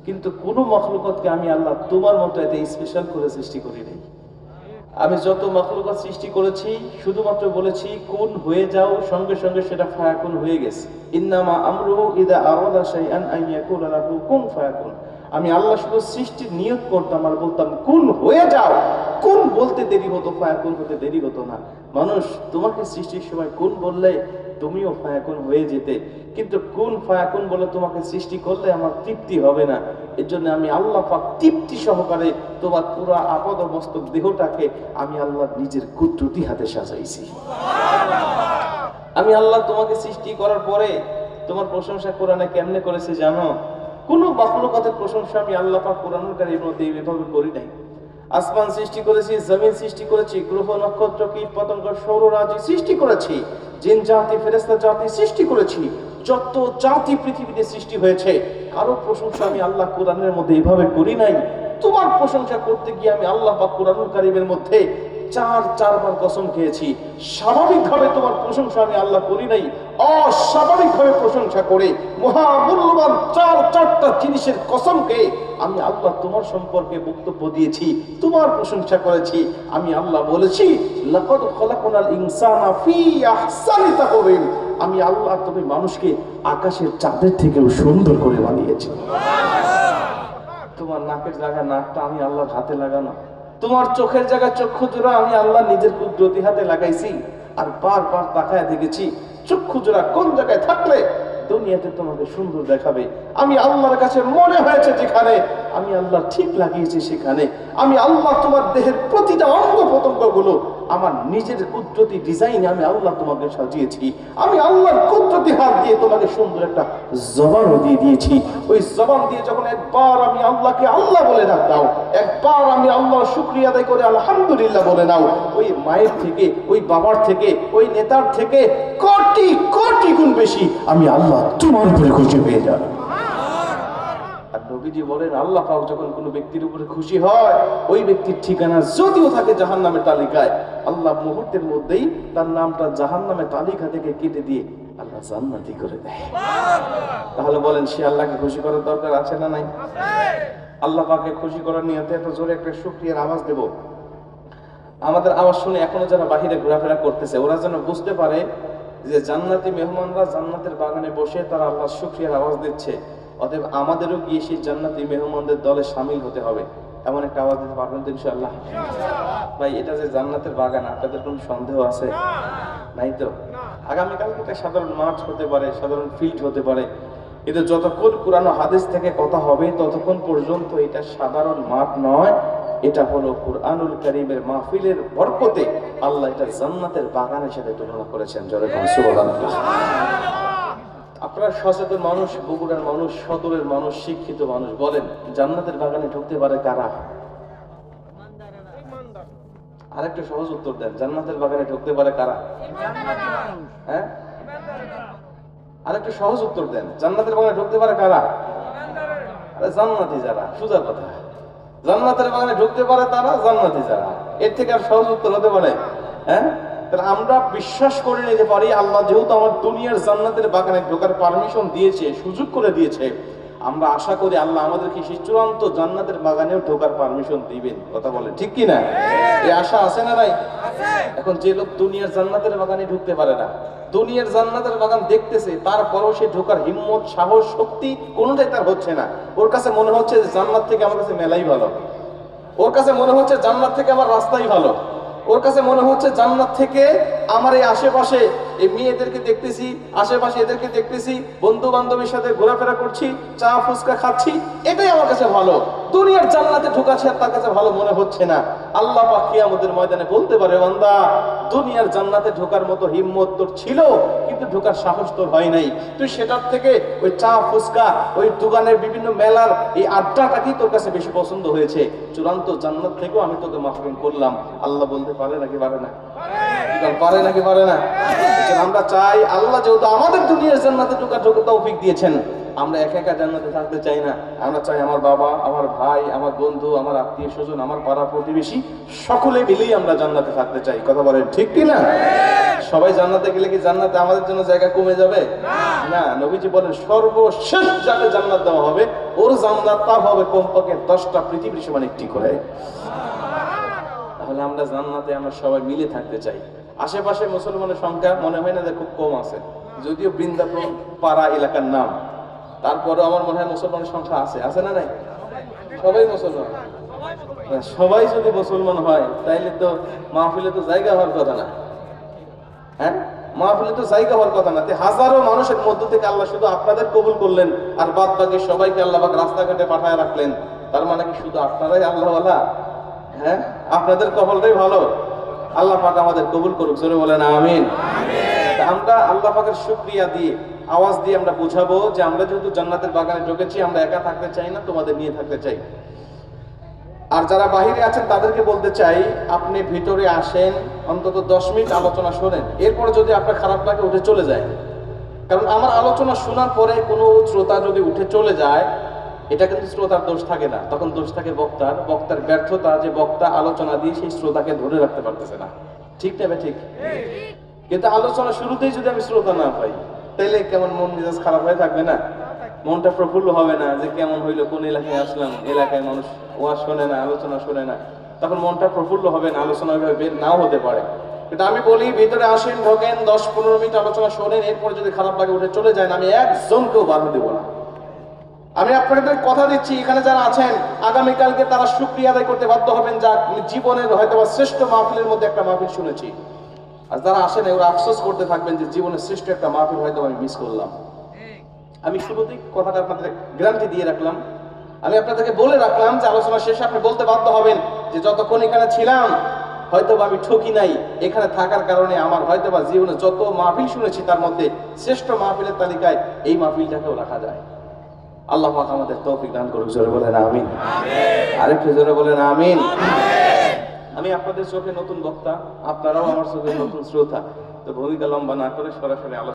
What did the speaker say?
কিন্তু কোন মখলুকতকে আমি আল্লাহ তোমার মতো এত স্পেশাল করে সৃষ্টি করি নাই। আমি যত মখলুকত সৃষ্টি করেছি শুধুমাত্র বলেছি কুন হয়ে যাও, সঙ্গে সঙ্গে সেটা ফায়াকুন হয়ে গেছে। ইন্নামা আমরুহু ইযা আরাদা শাইআন আন ইয়াকুলা লাহু কুন ফায়াকুন। আমি আল্লাহ শুধু সৃষ্টির নিয়ত করতাম আর বলতাম কুন হয়ে যাও। কুন বলতে দেরি হতো, ফায়াকুন হতে দেরি হতো না। মানুষ তোমাকে সৃষ্টির সময় কুন বললে তুমিও ফায়াকুন হয়ে যেতে, কিন্তু কুন ফায়াকুন বলে তোমাকে সৃষ্টি করলে আমার তৃপ্তি হবে না। এর জন্য আমি আল্লাহ পাক তৃপ্তি সহকারে তোমার পুরো আপদ মস্তক দেহটাকে আমি আল্লাহ নিজের কুদরতি হাতে সাজাইছি। আমি আল্লাহ তোমাকে সৃষ্টি করার পরে তোমার প্রশংসা কোরআনে কেমনে করেছে জানো? কোন মাখলুকাতের প্রশংসা আমি আল্লাহ পাক কোরআনুল কারীমের মধ্যে এইভাবে করি নাই। আসমান সৃষ্টি করেছি, জমিন সৃষ্টি করেছি, গ্রহ নক্ষত্র কীট পতঙ্গ সৌররাজি সৃষ্টি করেছি, জিন জাতি ফেরেশতা জাতি সৃষ্টি করেছি। যত জাতি পৃথিবীতে সৃষ্টি হয়েছে কারো প্রশংসা আমি আল্লাহ কোরআনের মধ্যে এইভাবে করি নাই। তোমার প্রশংসা করতে গিয়ে আমি আল্লাহ পাক কোরআনুল কারীমের মধ্যে চারবার কসম খেয়েছি। স্বাভাবিকভাবে তোমার প্রশংসা আমি আল্লাহ করি নাই, অস্বাভাবিকভাবে প্রশংসা করে মহামূল্যবান চারটা জিনিসের কসমকে আমি আল্লাহ তোমার সম্পর্কে বক্তব্য দিয়েছি, তোমার প্রশংসা করেছি। আমি আল্লাহ বলেছি লাকাদ খালাকনাল ইনসানা ফি আহসানি তাকওয়িম। আমি আল্লাহ তুমি মানুষকে আকাশের চাঁদের থেকেও সুন্দর করে বানিয়েছি। তোমার নাকের জায়গা নাকটা আমি আল্লাহর হাতে লাগানো, তোমার চোখের জায়গা চক্ষু জোড়া আমি আল্লাহ নিজের কুদরতি হাতে লাগাইছি। আর বারবার তাকায় দেখেছি চক্ষু জোড়া কোন জায়গায় থাকলে দুনিয়াতে তোমাকে সুন্দর দেখাবে। আমি আল্লাহর কাছে মনে হয়েছে যেখানে আমি আল্লাহ ঠিক লাগিয়েছি সেখানে আমি আল্লাহ তোমার দেহের প্রতিটা অঙ্গ প্রত্যঙ্গ গুলো আমার নিজের কুদরতি ডিজাইন আমি আল্লাহ তোমাকে সাজিয়েছি। আমি আল্লাহর কুদরতি হাত দিয়ে তোমাকে সুন্দর একটা জবানও দিয়ে দিয়েছি। ওই জবান দিয়ে যখন একবার আমি আল্লাহকে আল্লাহ বলে ডাক দাও, একবার আমি আল্লাহর শুকরিয়া আদায় করে আলহামদুলিল্লাহ বলে নাও, ওই মায়ের থেকে, ওই বাবার থেকে, ওই নেতার থেকে কোটি কোটি গুণ বেশি আমি আল্লাহ তোমার উপরে খুশি হয়ে যাব। আর নবীজি বলেন আল্লাহ পাক যখন কোনো ব্যক্তির উপরে খুশি হয় ওই ব্যক্তির ঠিকানা যদিও থাকে জাহান্নামের তালিকায়, আল্লাহ মুহূর্তের মধ্যেই তার নামটা জাহান্নামের তালিকা থেকে কেটে দিয়ে আল্লাহ জান্নাতি করে দেয়। তাহলে বলেন সে আল্লাহকে খুশি করার দরকার আছে না নাই? আল্লাহ পাককে খুশি করার নিয়তে এত জোরে একটা শুকরিয়ার আওয়াজ দেব। আমাদের আওয়াজ শুনে এখনো যারা বাহিরে ঘোরাফেরা করতেছে ওরা যেন বুঝতে পারে যে জান্নাতি মেহমানরা জান্নাতের বাগানে বসে তারা আল্লাহর শুকরিয়ার আওয়াজ দিচ্ছে, অতএব আমাদেরও গিয়ে সেই জান্নাতি মেহমানদের দলে শামিল হতে হবে। এমন একটা আওয়াজ দিতে পারবেন তো ইনশাআল্লাহ? ভাই এটা যে জান্নাতের বাগান আপনাদের কোনো সন্দেহ আছে? নাই তো? আগামীকালকে এটা সাধারণ মাঠ হতে পারে, সাধারণ ফিল্ড হতে পারে, কিন্তু যতক্ষণ কুরআন ও হাদিস থেকে কথা হবে ততক্ষণ পর্যন্ত এটা সাধারণ মাঠ নয়, এটা হলো কুরআনুল কারীমের মাহফিলের বরকতে আল্লাহ এটা জান্নাতের বাগানের সাথে তুলনা করেছেন। জোরে বলুন সুবহানাল্লাহ। আপনারা সচেতন মানুষ, বগুড়ার মানুষ, সদরের মানুষ, শিক্ষিত মানুষ, বলেন জান্নাতের বাগানে ঢুকতে পারে কারা? আরেকটা সহজ উত্তর দেন, জান্নাতের বাগানে ঢুকতে পারে কারা? হ্যাঁ, আরেকটা সহজ উত্তর দেন, জান্নাতের বাগানে ঢুকতে পারে কারা? আরে জান্নাতি যারা, সোজা কথা। জান্নাতের বাগানে ঢুকতে পারে তারা, জান্নাতি যারা। এর থেকে আর সহজ উত্তর হতে পারে? হ্যাঁ, তাহলে আমরা বিশ্বাস করে নিতে পারি আল্লাহ যেহেতু আমার দুনিয়ার জান্নাতের বাগানে ঢোকার পারমিশন দিয়েছে, সুযোগ করে দিয়েছে, আমরা আশা করি আল্লাহ আমাদেরকে সেই চূড়ান্ত জান্নাতের বাগানেও ঢোকার পারমিশন দিবেন। কথা বলে ঠিক কি না? এই আশা আছে না নাই? এখন যে লোক দুনিয়ার জান্নাতের বাগানে ঢুকতে পারে না, দুনিয়ার জান্নাতের বাগান দেখতেছে, তারপরেও সে ঢোকার হিম্মত, সাহস, শক্তি কোনোটাই তার হচ্ছে না। ওর কাছে মনে হচ্ছে যে জান্নাত থেকে আমার কাছে মেলাই ভালো, ওর কাছে মনে হচ্ছে জান্নাত থেকে আমার রাস্তাই ভালো, ওর কাছে মনে হচ্ছে জান্নাত থেকে আমার এই আশেপাশে এই মেয়েদেরকে দেখতেছি, আশেপাশে এদেরকে দেখতেছি, বন্ধু বান্ধবের সাথে ঘোরাফেরা করছি, চা ফুচকা খাচ্ছি, এটাই আমার কাছে ভালো। দুনিয়ার জান্নাতে ঢোকাছে তার কাছে ভালো মনে হচ্ছে না। আল্লাহ পাক কিয়ামতের ময়দানে বলতে পারে, বান্দা দুনিয়ার জান্নাতে ঢোকার মতো হিম্মত তোর ছিল কিন্তু ঢোকার সাহস তোর হয় নাই। তুই সেটার থেকে ওই চা ফুচকা, ওই দোকানের বিভিন্ন মেলার এই আড্ডাটাকেই তোর কাছে বেশি পছন্দ হয়েছে। চূড়ান্ত জান্নাত থেকেও আমি তোকে মাহরুম করলাম। আল্লাহ বলতে পারে নাকি পারে না? পারে নাকি পারে না? আমরা চাই আল্লাহ যেহেতু আমাদের দুনিয়ার জান্নাতে ঢোকার তৌফিক দিয়েছেন, আমরা একা একা জান্নাতে থাকতে চাই না। আমরা চাই আমার বাবা, আমার ভাই, আমার বন্ধু, আমার আত্মীয় স্বজন, আমার পাড়া প্রতিবেশী সকলে মিলেই আমরা জান্নাতে থাকতে চাই। কথা বলেন ঠিক কি না? সবাই জান্নাতে গেলে কি জান্নাতে আমাদের জন্য জায়গা কমে যাবে? না, নবীজি বলেন সর্বশেষ যাকে জান্নাত দেওয়া হবে ওর জান্নাত তার হবে কমপক্ষে 10টা পৃথিবীর সমান একটি করে। তাহলে আমরা জান্নাতে আমরা সবাই মিলে থাকতে চাই। আশেপাশে মুসলমানের সংখ্যা মনে হয় না যে খুব কম আছে, যদিও বৃন্দাবন পাড়া এলাকার নাম, তারপরে আমার মনে হয় মুসলমানের সংখ্যা আছে না নাই? সবাই মুসলমান। সবাই যদি মুসলমান হয় তাইলে তো মাহফিলে তো জায়গা হওয়ার কথা না। হ্যাঁ, মাহফিলে তো জায়গা হওয়ার কথা না। হাজারো মানুষের মধ্য থেকে আল্লাহ শুধু আপনাদের কবুল করলেন আর বাদ বাকি সবাইকে আল্লাহ পাক রাস্তাঘাটে পাঠায় রাখলেন, তার মানে কি শুধু আপনারাই আল্লাহওয়ালা? হ্যাঁ, আপনাদের কপালটাই ভালো। আল্লাহ পাক আমাদের কবুল করুক, জোরে বলেন আমিন। আমরা আল্লাহ পাকের শুকরিয়া দিয়ে আওয়াজ দিয়ে আমরা বুঝাবো যে আমরা যেহেতু জান্নাতের বাগানে ঢুকেছি, আমরা একা থাকতে চাই না, তোমাদের নিয়ে থাকতে চাই। আর যারা বাহিরে আছেন তাদেরকে বলতে চাই, আপনি ভিতরে আসেন, অন্তত 10 মিনিট আলোচনা শোনেন, এরপরে যদি আপনার খারাপ লাগে উঠে চলে যায়। কারণ আমার আলোচনা শোনার পরে কোনো শ্রোতা যদি উঠে চলে যায়, এটা কিন্তু শ্রোতার দোষ থাকে না, তখন দোষ থাকে বক্তার ব্যর্থতা, যে বক্তা আলোচনা দিয়ে সেই শ্রোতাকে ধরে রাখতে পারতেছে না। ঠিক না ঠিক? কিন্তু আলোচনা শুরুতেই যদি আমি শ্রোতা না পাই, তাইলে কেমন মন মেজাজ খারাপ হয়ে থাকবে না? মনটা প্রফুল্ল হবে না যে কেমন হইলো, কোন এলাকায় আসলাম, এলাকায় মানুষ ওয়াজ শোনে না, আলোচনা শোনে না, তখন মনটা প্রফুল্ল হবে না, আলোচনা বের নাও হতে পারে। কিন্তু আমি বলি ভিতরে আসেন, ঢোকেন, 10-15 মিনিট আলোচনা শোনেন, এরপর যদি খারাপ লাগে উঠে চলে যায় না, আমি একজনকেও বাধা দেবো না। আমি আপনাদের কথা দিচ্ছি, এখানে যারা আছেন আগামীকালকে তারা শুকরিয়া আদায় করতে বাধ্য হবেন, যা জীবনের হয়তো শ্রেষ্ঠ মাহফিলের মধ্যে একটা মাহফিল শুনেছি। আর যারা আসেন ওরা আফসোস করতে থাকবেন যে জীবনের শ্রেষ্ঠ একটা মাহফিল হয়তো আমি মিস করলাম। আমি শুরুতেই কথাটা আপনাদের গ্যারান্টি দিয়ে রাখলাম, আমি আপনাদেরকে বলে রাখলাম যে আলোচনা শেষে আপনি বলতে বাধ্য হবেন যে যতক্ষণ এখানে ছিলাম হয়তো আমি ঠকি নাই, এখানে থাকার কারণে আমার হয়তো বা জীবনে যত মাহফিল শুনেছি তার মধ্যে শ্রেষ্ঠ মাহফিলের তালিকায় এই মাহফিলটাকেও রাখা যায়। আল্লাহ পাক আমাদের তৌফিক দান করুক, জোরে বলেন আমিন। আরেকটু জোরে বলেন আমিন। আমি আপনাদের চোখে নতুন বক্তা, আপনারাও আমার চোখে নতুন শ্রোতা, তো ভূমিকা লম্বা না করে সরাসরি